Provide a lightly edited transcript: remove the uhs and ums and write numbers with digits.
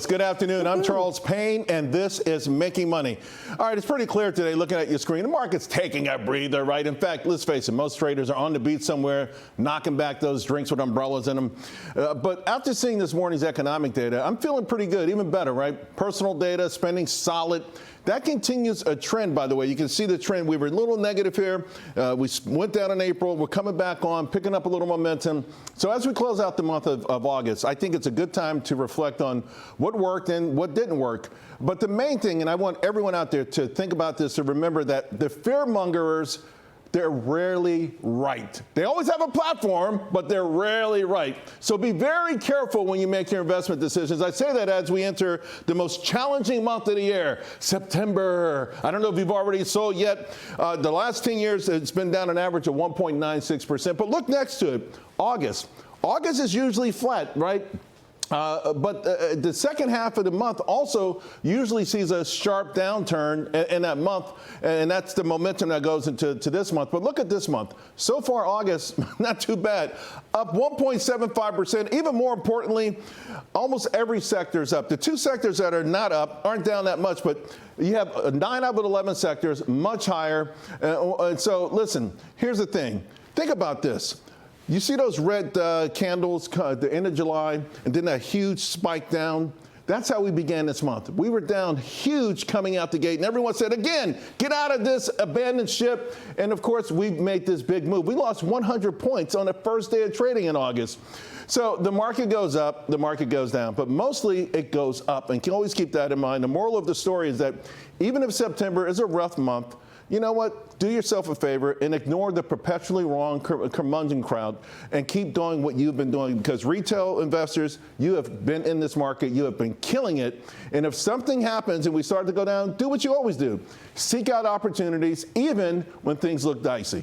Good afternoon. I'm Charles Payne, and this is Making Money. All right, it's pretty clear today, looking at your screen, the market's taking a breather, right? In fact, let's face it, most traders are on the beach somewhere, knocking back those drinks with umbrellas in them. But after seeing this morning's economic data, I'm feeling pretty good, even better, right? Personal data, spending solid. That continues a trend, by the way. You can see the trend. We were a little negative here. We went down in April. We're coming back on, picking up a little momentum. So as we close out the month of August, I think it's a good time to reflect on what worked and what didn't work. But the main thing, and I want everyone out there to think about this, to remember that the fearmongers, they're rarely right. They always have a platform, but they're rarely right. So be very careful when you make your investment decisions. I say that as we enter the most challenging month of the year, September. I don't know if you've already sold yet. The last 10 years, it's been down an average of 1.96%. But look next to it, August. August is usually flat, right? But the second half of the month also usually sees a sharp downturn in that month, and that's the momentum that goes into this month. But look at this month. So far, August, not too bad. Up 1.75%. Even more importantly, almost every sector is up. The two sectors that are not up aren't down that much, but you have 9 out of 11 sectors, much higher. And so, listen, here's the thing. Think about this. You see those red candles at the end of July and then that huge spike down? That's how we began this month. We were down huge coming out the gate, and everyone said, again, get out of this abandoned ship. And of course, we made this big move. We lost 100 points on the first day of trading in August. So the market goes up, the market goes down, but mostly it goes up, and you can always keep that in mind. The moral of the story is that even if September is a rough month, you know what? Do yourself a favor and ignore the perpetually wrong curmudgeon crowd and keep doing what you've been doing, because retail investors, you have been in this market, you have been killing it. And if something happens and we start to go down, do what you always do. Seek out opportunities even when things look dicey.